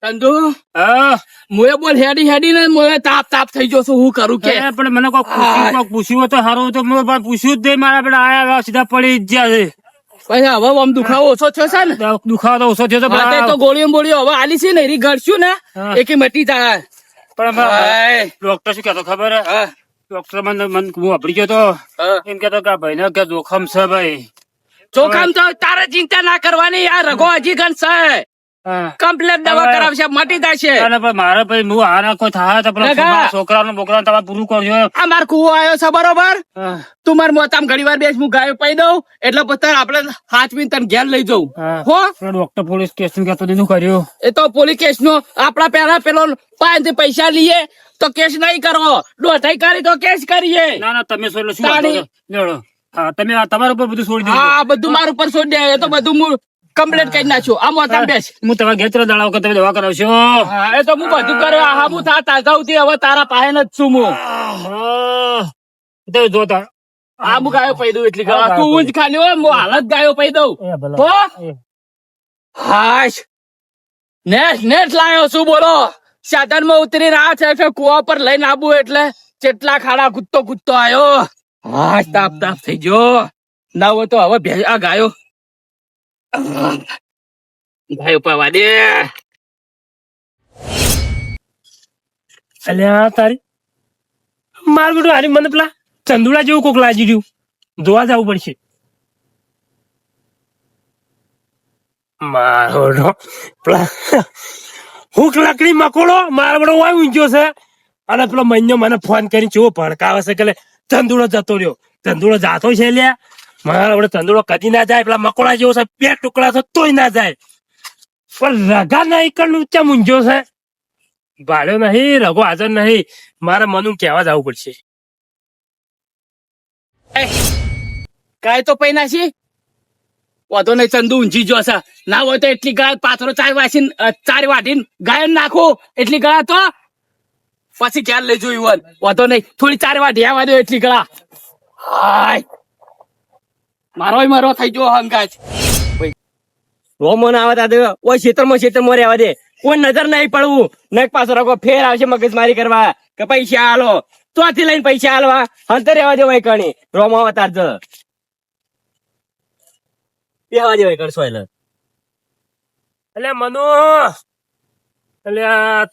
ચંદુ હા મોએ બોલ હેડી ને મોએ તાપ થઈ ગયો છું. હું કરું કે પણ મને કોક પૂછ્યું તો સારું તો મેં પણ પૂછ્યું જ નહીં. મારા પેલા આયા સીધા પડી જ ગયા છે. પછી હવે આમ દુખાવો ઓછો થયો છે ને? દુખાવો તો ઓછો થયો તો હા, તે તો ગોળીઓ હવે આલી છે ને એરી ગળશું ને હા. એકે મટી જાય. પણ હાય. ડોક્ટર શું કહેતો ખબર હે? હા, ડોક્ટર મને હું વાપરી ગયો તો હા. એમ કેતો કે આ ભાઈને કે જોખમ છે ભાઈ. ચોખામ તો તારે ચિંતા ના કરવાની. આ રઘો હજી ગણ છે. હા. કમ્પ્લેટ દવા કરાવશે, મટી જશે. અને પણ મારે ભાઈ હું આના કોઈ થાય તો પેલા લગા. છોકરાને બોકરાને તમારે પૂરું કરજો. આ માર કુવો આવ્યો છે બરોબર. હા. તું માર મોતામ ઘડી વાર બેસ, હું ગાયો પાઈ દઉં એટલે પછી આપડે હાથવીને તને ઘેર લઈ જવું. હા. હો પેલો ડોક્ટર પોલીસ કેસ કહેતો દીધું કર્યું. એ તો પોલીસ કેસ નો આપડા પેલા પેલો પાસેથી પૈસા લઈએ તો કેસ નહીં કરવો. દોઢાઈ કરી તો કેસ કરીએ. ના ના તમે શું શું તાળી. વાંધો છે? લેવડો. હા તમે તમારા ઉપર બધું છોડી દીધું. હા, બધું મારું ઉપર છોડી દે. એ તો બધું હું કમ્પ્લેટ કરી નાખ્યું. આ મોતામ બેસ. હું તમારા ઘેર ચલો દાડા વખત તમે દવા કરાવશો. હા, એ તો હું બધું કર્યો. હા, હું તાજાવતી હવે તારા પાસે જ છું હું. તમે જોતા હા, હું ગાયો પાઈ દઉં એટલી હા, તું ગાયો ઊંઘ ખાલી હોય હું હાલત ગાયો પાઈ દઉં. એ ભલે. હો હાશ નેટ લાયો છું બોલો. સાધન માં ઉતરી રહ્યા છે એટલે કુવા પર લઈને આવું એટલે કેટલા ખાડા કૂદતો આવ્યો. હાશ તાપ થઈ ગયો. ના હોય તો હવે આ ગાયો પાવા દે. અલ્યા તારી માર બેટું હારી મને પેલા ચંદુડા જેવું કોક લાગી રહ્યું. જોવા જવું પડશે. મારો પેલા હુક લકડી મકોડો મારો બધો વાય ઊંઘ્યો છે. અને પેલો મહિનો મને ફોન કરીને ચેવો ભડકાવે છે કે ચંદુડો જતો રહ્યો. ચંદુડો જાતો છે લ્યા. મારા વડે ચંદુડો કદી ના જાય. પેલા મકોડા જેવો છે, બે ટુકડા છે તોય ના જાય. પણ રગા ના ઈકડ ઊંચા મૂંઝ્યો છે. ભાડ્યો નહીં, રઘો હાજર નહીં. મારે મનું કહેવા જવું પડશે. ગાય તો પૈના છે વાંધો નહીં. ચંદુ ઊંઘી જો છે. ના હોય તો એટલી ગાય પાથરો ચાર વાઢીને ગાય નાખો. એટલી ગળા તો પછી ક્યાં લઈ જોયું વાંધો નહીં. થોડી 4 વાઢી આવવા દો એટલી ગળા. હાય મારો થઈ ગયો હંગાજ. રોમન આવે તા ઓય ક્ષેત્રમાં રહેવા દે. કોઈ નજર નહીં પડવું. નક પાછો રગો ફેર આવશે મગજમારી કરવા કે પૈસા આલો તોથી લઈને પૈસા આલવા અંતર રહેવા દે. વય કણી રોમ આવે તાર જ બેહવા દે. વય કણ સોયલ એટલે મનુ એટલે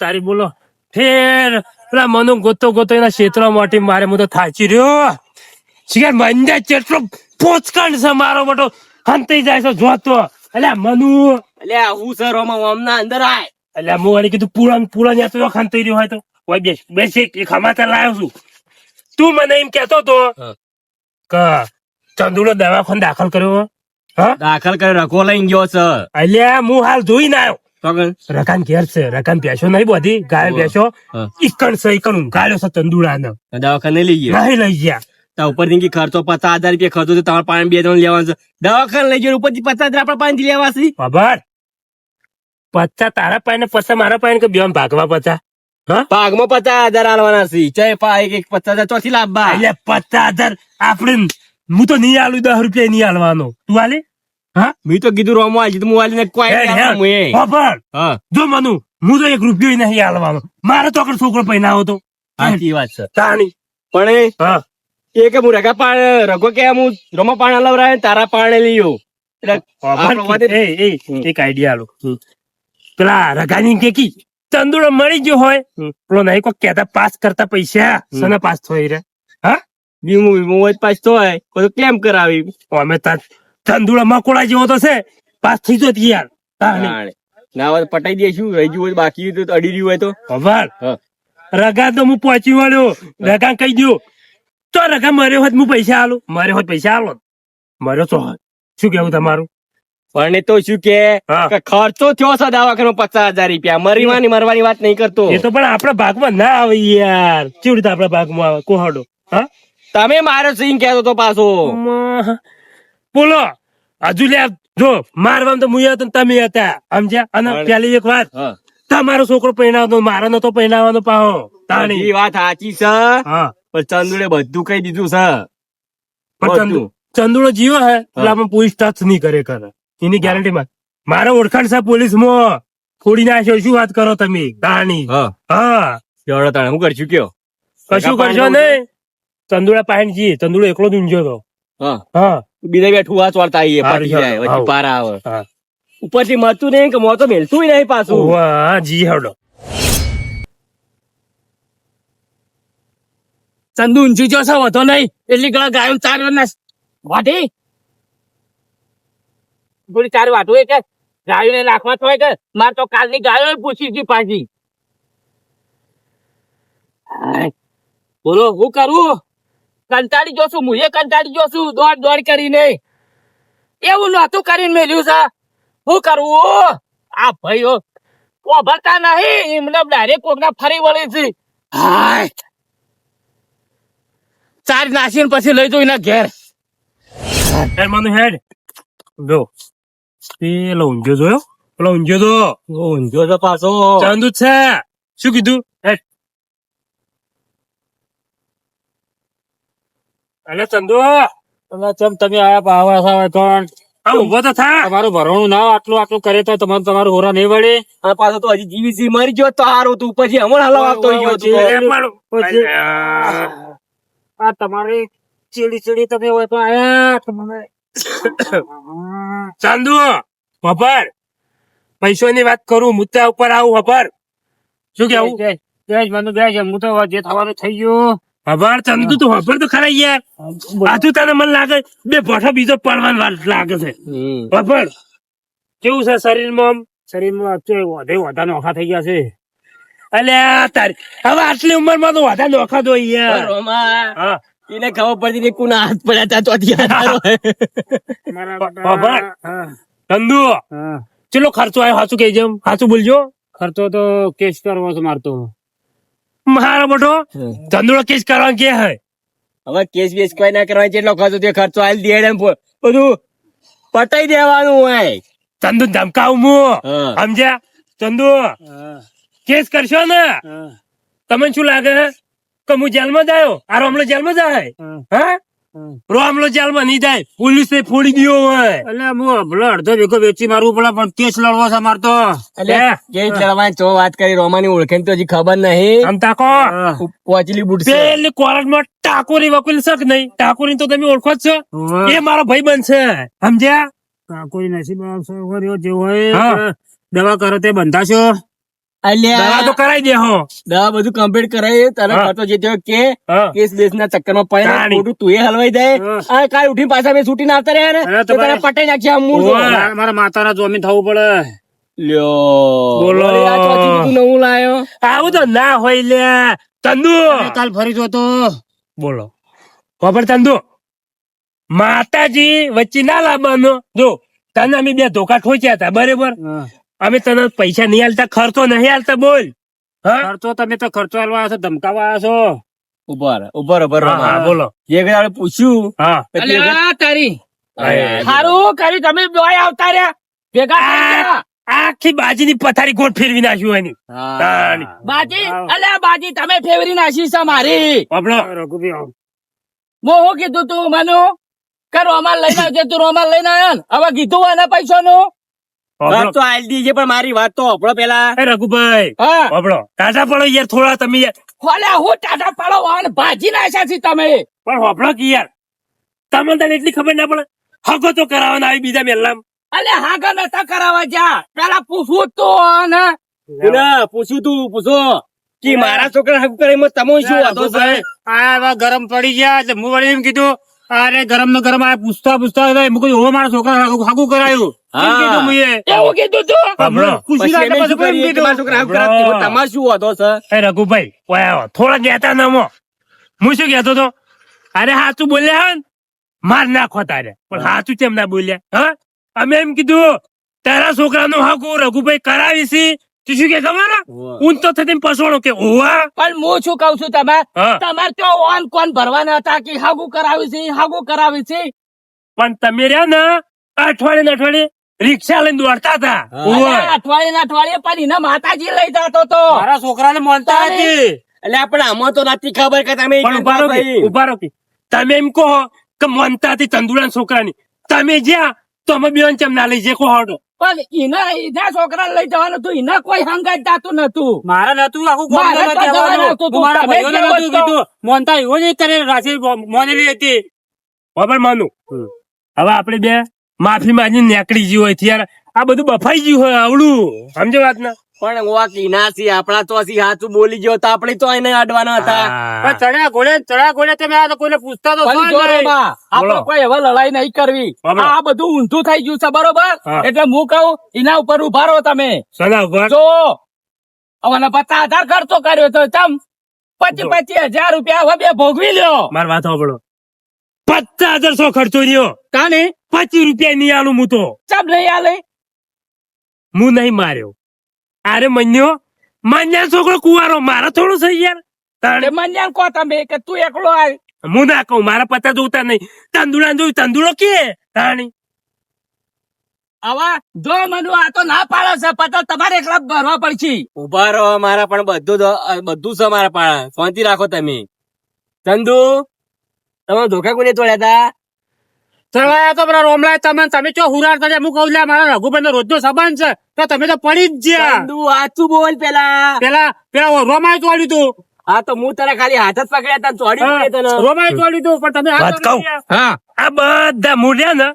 તારી બોલો ફેર પેલા મનુ ગોતો એના ક્ષેત્ર માટે મારે હું તો થાચી રહ્યો. શિકાર મંદા ચેટલો પોચકંડ છે મારો મોટો હંતાઈ જાય છે જોતો. એટલે મનુ એટલે હું સર રોમ ના અંદર આય. એટલે હું એને કીધું પૂળા ન્યા તો ખંતાઈ રહ્યો હોય તો ઓય બેસ એક ખમાતા લાવ્યો છું. તું મને એમ કેતો તો કે ચંદુડો દવાખાને દાખલ કર્યો. હા દાખલ કરે રખો લઈને ગયો છે. અલ્યા હું હાલ જોઈને આવ્યો. તો રકાન ઘેર છે. રકાન બેસો નહીં બધી ગાય બેસો હા. ઈકણ છે ઈકણ ઊંઘાડ્યો છે ચંદુડાને. દવાખાને લઈ ગયો. નહીં લઈ ગયા. તા ઉપર થી ખર્ચો 50,000 રૂપિયા ખર્ચો છે. તમારે પાણી 2 ત્રણ લેવાનું છે. દવાખાને લઈ ગયો ઉપરથી 50,000 આપડે પાણી લેવા છે. બાબર પચાસ તારા પાય ને 50 મારા પાય ને કે બેન ભાગવા 50. હા ભાગમાં 50,000 આલવાના છે. ચાય પા એક 50,000 ચોથી લાભ એટલે 50,000 આપણે હું તો નહીં આલું 10 રૂપિયા નહીં આલવાનો. તું આલે હા મેં તો કીધું રોમો આવી હું આલીને કોઈ હેડ, નહીં આલવાનું હેડ. એ. બાબર હા જો મનુ હું તો 1 રૂપિયો નહીં આલવાનો. મારે તો છોકરો પૈનાવો તો સાચી વાત છે. તાણી. પણ હા એ કે હું રગો કે હું રોમો પાણી લવરાય ને તારા પાણી લઈયો. એટલે આપણો વાતે- એક આઈડિયા આલો. પેલા રગાની કે કી ચંદુડો મળી ગયો હોય પેલો નહીં કોઈ કેતા પાસ કરતા પૈસા સને પાસ થઈ રે. હા વીમો હોય તો પાછો હોય કોઈ ક્લેમ કરાવી. અમે તાર ચંદુડા મકોડા જેવો તો છે પાસ થઈ જત યાર. તાણી. ના હોય તો પટાઈ દઈશું. રહી ગયું હોય તો બાકી હોય તો અડી રહ્યું હોય તો ખબર હા. રગા તો હું પહોંચી વળ્યો. રગા કહી દો તો રગા મર્યો હોત હું પૈસા આલું. મર્યો હોત પૈસા આલો. મર્યો તો હોત. શું કેવું તમારું? પણ એ તો શું કે હા. કે ખર્ચો થયો છે દવાખાનો 50,000 રૂપિયા. મરવાની વાત નહીં કરતો. એ તો પણ આપણા ભાગમાં ના આવે યાર. કેવી રીતે આપણા ભાગમાં આવે કોહાડો? હા તમે મારો સિંહ કહેતો તો પાછો. બોલો હજુ લે જો મારવામાં તો હું હતો ને તમે હતા સમજ્યા. અને પણ- પેલી એક વાત હા. તમારો છોકરો પહેણાવતો મારો નતો પહેણાવવાનો પાહો. તાણી. એ વાત સાચી છે. હા પણ ચંદુડે બધું કહી દીધું છે. પણ બધું. ચંદુડો જીવો હે એટલે આપણે પોલીસ ટચ નહીં કરે એની ગેરંટી માં મારો ઓળખાણ છે પોલીસ માં. ફોડી નાખ્યો. શું વાત કરો તમે તાણી? હા હા એવડો તાણે હું કરશું કયો? કશું કરશો નહીં. ચંદુડા પાણી જઈએ. ચંદુડો એકલો જ ઊંઝો હતો. હા હા બીજા બેઠું વાત વાળતા આવીએ હારું, પટી જાય હારું. વચ્ચે પારા આવે હા ઉપરથી મળતું નહીં કે મો તો મેલતું નહીં પાછું. વાહ જી હડો. ચંદુ ઊંચી જો છે વધો નહીં એટલી ગળા ગાયો ચાર ના વાટી થોડી ચાર વાટું એ કે ગાયો ને નાખવા તો હોય કે મારે તો કાલની ગાયો પૂછી હતી પાછી. હાય. બોલો હું કરું કંટાળી જોશું હું કંટાળી જોશું દોડ દોડ કરીને એવું નતું કરીને મેલ્યું છે શું કરવું આ ભાઈઓ ઓભરતા નહીં એમને ડાયરેક્ટ કોકના ફરી વળે છે. હાય ચાર નાસીને પછી લઈ જવું એના ઘેર. એરમાંનું હેડ જો પેલો ઊંઝો જોયો. પેલો ઊંઝો તો ઊંધો તો પાછો ચંદુ જ છે. શું કીધું? હેડ. અલે ચંદુ ચમ તમે આયા પાવા સાવે કોણ આ ઉભો તો થા. તમારું ભરવાનું ના આટલું આટલું કરે તો તમારું હોરા નહીં વળે. અને પાછો તો હજી જીવી સી મરી ગયો તો હારું તું પછી હમણાં હલાવ આપતો ગયો તું. એ પણ- પછી- અલ્યા. આ તમારી ચીડી ચીડી તમે હોય તો આયા તમને ચાંદુ વપર પૈસોની વાત કરું મુદ્દા ઉપર આવું વપર. શું કેવું? બેસ મને બેસ હું તો જે થવાનું થઈ ગયું. વપર ચંદુ તું વપર તો ખરા યાર. આજુ તને મને લાગે બે ભઠો બીજો પડવાની વાત લાગે છે. વપર કેવું છે શરીરમાં આમ? શરીરમાં વધે વધા નોખા થઈ ગયા છે. અલ્યા તારી હવે આટલી ઉંમરમાં તો વાધા નોખા દો યાર. રોમા હા એને ખબર પડતી નહીં કોના હાથ પડ્યા હતા તો મારા બરાબર. બેટા. હા, ચંદુ હા. ચેલો ખર્ચો આવ્યો સાચું કહી જેમ સાચું બોલજો. ખર્ચો તો કેસ કરવો છે મારતો. મારો બટો ચંદુડો કેસ કરવા કે હે હવે કેસ બેસ કોઈ ના કરવા જેટલો ખર્ચો તે ખર્ચો આલી દે એમ બધું પટાઈ દેવાનું હોય. ચંદુ ધમકાવું હું હા. સમજ્યા? ચંદુ હા, કેસ કરશો ને હા, તમને શું લાગે કે હું જેલમાં જાયો આ રોમલો જેલમાં જાય? હા, હા હા. રોમલો જેલમાં નહીં જાય. પોલીસે ફોડી દીધો હોય. એટલે હું ભલો અડધો વીઘો વેચી મારવું પડે પણ કેસ લડવો છે મારતો. એટલે હે? કેસ લડવાની તો વાત કરી રોમાની ઓળખેણ તો હજી ખબર નહીં. આમ તાકો હા. પહોંચલી બુડશે. પેલી કોર્ટમાં ટાકોરી વકીલ છે કે નહીં? ટાકોરી તો તમે ઓળખો જ છો. હોવે. એ મારો ભાઈ બનશે સમજ્યા? કોઈ નસીબ જેવું હોય હા. દવા કરો તે બંધાશો. દવા અલ્યા તો કરાઈ દે હો. દવા બધું કમ્પ્લીટ કરાય તને હા. ખર્ચો જે થયો કે હા. કેસ બેસ ના ચક્કર માં પડે તાણી. ખોટું તું એ હલવાઈ જાય. હા. આ કાલ ઉઠી પાછા મેં છૂટી ના આવતા રહ્યા ને અરે તો તને તમારે- પટાઈ નાખશે આમ મૂળ ઓવે. મારા માતાના જોમીન થવું પડે. લ્યો બોલો. વળી આ ચોથી તું નવું લાયો. આવું તો ના હોય લે ચંદુ. કાલ ફરી જોતો. બોલો ખબર ચંદુ માતાજી વચ્ચે ના લાવવાનો. જો તને અમે બે ધોકા ઠોચ્યા હતા બરાબર. હા. અમે તને પૈસા નહીં આલતા ખર્ચો નહીં આલતા બોલ. હા ખર્ચો તમે તો ખર્ચો આલવા આવ્યા છો ધમકાવા આવ્યા છો. ઉભર હા, હા, બોલો જે કઈ આપણે પૂછ્યું હા એટલે અલ્યા તારી અરે, સારું કર્યું તમે બેય આવતા રહ્યા ભેગા થઈ ગયા. આખી બાજીની પથારી ગોળ ફેરવી નાખ્યું એની. તાણી. બાજી અલ્યા બાજી તમે ફેવરી નાખી છે મારી. આપણો રઘુભાઈ આવો. હું શું કીધું તું મનુ કે રોમાલ લઈને આવજે તું રોમાલ લઈને આવ્યો ને હવે કીધું એના પૈસા નું આપણો. તો આલ દીજે પણ મારી વાત તો આપણો પેલા એ રઘુભાઈ હા આપણો ટાટા પડો યાર થોડા તમે યાર. ખોલ્યા હું ટાટા પાડો વાહન ભાજી નાખ્યા છે તમે. પણ હોપડો કે યાર તમને તને એટલી ખબર ના પડે હગો તો કરાવવાના આવી બીજા મેલ્લામ. અલે હાગા નતા કરાવવા જા પેલા પૂછવું જ તું ને ના પૂછ્યું તું પૂછો કે મારા છોકરા હક કરે એમાં તમે શું વાંધો છે? આ એવા ગરમ પડી ગયા એટલે હું વળી એમ કીધું અરે ગરમ ને ગરમ આ પૂછતા મું કીધું હો મારા છોકરા હાગું કરાયું. એમ હા. કીધું મુંએ. એવું કીધું તું આપણો. પૂછી પછી રાખે એને પાછું શું એમ કરીએ કે કીધું. મારા છોકરા હક કરાવતી હોય, તમારે શું વાંધો છે? એ રઘુભાઈ ઓય આવો થોડા નેતા નામો. હું શું કહેતો તો અરે હાચું બોલ્યા હે ને માર નાખો તારે પણ હાચું કેમ ના બોલ્યા? હા અમે એમ કીધું તારા છોકરાનું હાકુ રઘુભાઈ કરાવીશી. તું શું કે ખબર હે? ઊન તો થતી પસોડો કે ઓવા. પણ હું શું કઉ છું તમે હા. તમારે તો ઓન કોણ ભરવાના હતા કે હાગું કરાવી છે હાગું કરાવી છે. પણ તમે રહ્યા ને અઠવાડિયે ને અઠવાડિયે રિક્ષા લઈને દોડતા હતા. ઓવે. અઠવાડિયે ને અઠવાડિયે પણ એના માતાજી લઈ જતો તો મારા છોકરાને માનતા હતી. એટલે આપણે આમાં તો નથી ખબર કે તમે પણ ઉભા રહો કે, ઉભા રહો કે. તમે એમ કહો કે મનતા હતી ચંદુડા છોકરાની તમે જ્યાં તો અમે બેન ચમ ના લઈ જે કહો હડો. પણ એના છોકરા લઈ જવાનું હતું, એના કોઈ હંગાત જાતું નતું. મારે નતું આખું મારે ગામ તો કહેવાનું. જવાનું હતું. હું મારા તમે ભાઈઓને કેવો નતું હતો? કીધું. મોનતા એવો જ કરે રાશિ મોનેલી હતી. બરાબર માનું હવે આપણે બે માફી માંગીને નીકળી ગયું હોય યાર. આ બધું બફાઈ ગયું હોય આવડું, સમજો વાત ને? પણ હું આ કિનાસી આપણા તો હસી હાચું બોલી ગયો તો આપણે તો એને અડવાના હતા. પણ ચડા ઘોડે તમે આ તો કોઈને પૂછતા તો છો પણ જ જો નહીં. રોમા, આપણે બોલો. કોઈ હવે લડાઈ નહીં કરવી. બરાબર. આ બધું ઊંધું થઈ ગયું છે, બરોબર? હા. એટલે હું કહું એના ઉપર ઉભા રહો તમે. સના ઉપર જો હવે 50,000 ખર્ચો કર્યો તો તમ 25,000 રૂપિયા હવે બે ભોગવી લ્યો. માર વાત સાંભળો, 50,000 ખર્ચો રહ્યો, તાને 25 રૂપિયા નહીં આલું હું તો. ચમ નહીં આલે. હું નહીં માર્યો, અરે મન્યો છોકરો કુવારો, મારા થોડું છે યાર. તાણે તે મન્યાન કહો તમે કે તું એકલો આય. હું ના કહું, મારા પતા જોતા નહીં. તંદુડા જોયું, તંદુડો કે તાણી હવે જો મનુ આ તો ના પાડે છે, પતા તમારે એકલા ભરવા પડશે. ઉભા રહો, મારા પણ બધું છે મારા પણ. શાંતિ રાખો તમે. ચંદુ, તમે ધોકા કોને તોડ્યા હતા? ચડવાયા તો પેલા રોમલા તમે ચો હુરાર થયા. હું કહું લે મારા રઘુભાઈ રોજ નો સંબંધ છે તો તમે તો પડી જ ગયા. ચંદુ હાચું બોલ પેલા. પેલા રોમાએ તોડ્યું તું. હા તો હું તને ખાલી હાથ જ પકડ્યા હતા, ચોડી પડે તને. રોમાએ તોડ્યું તું પણ તમે હાથ વાત કહું? તોડી ગયા. હા આ બધા મૂળ્યા ને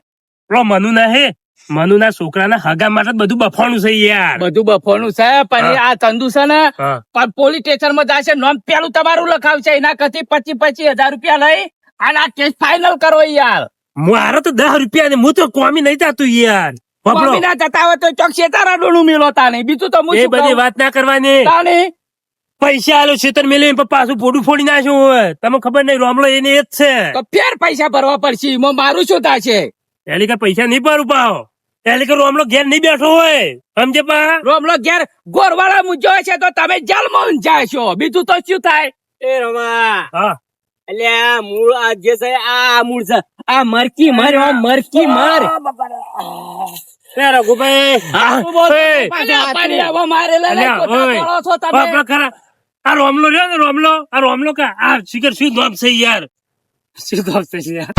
પેલો મનુ ના હે, મનુ ના છોકરાના હગા માટે જ બધું બફાણું છે યાર. બધું બફોનું છે, પણ આ ચંદુ છે ને હા. પણ પોલીસ સ્ટેશન માં જશે, નામ પેલું તમારું લખાવશે. એના કથી 25,000 રૂપિયા લઈ અને આ કેસ ફાઇનલ કરો યાર. મારે તો 10 રૂપિયા ને હું તો કોમી નહીં જાતું યાર. બાપડો, મમ્મી ના જતા હોય તો ચોક શેતારા ડોણું મેલો તાને. બીજું તો હું એ શું બધી કહું? વાત ના કરવાની. તાને પૈસા આલો છેતર મેલે પાછું પોડું ફોડી નાખ્યું હોય. તમને ખબર નહીં, રોમલો એને એ જ છે. તો ફેર પૈસા ભરવા પડશે. એમાં મારું શું થશે? એટલે કે પૈસા નહીં ભરું પાવ, એટલે કે રોમલો ઘેર નહીં બેઠો હોય, સમજે પા? રોમલો ઘેર ગોરવાળા મૂજો છે તો તમે જેલમાં જાશો. બીજું તો શું થાય? એ રમા, હા એટલે આ મૂળ આ જે છે આ મૂળ છે. આ મરકી મર, આ મરકી મર. એ રઘુભાઈ શું બોલ? એ, પાછા પાડી હવે મારે લઈ લઈ અલ્યા, ખોટા ઓય. બોલો છો તમે. બાપડા ખરા. આ રોમલો રહ્યો ને, રોમલો કા આ શિખર શું નામ છે યાર? શું કામ છે યાર?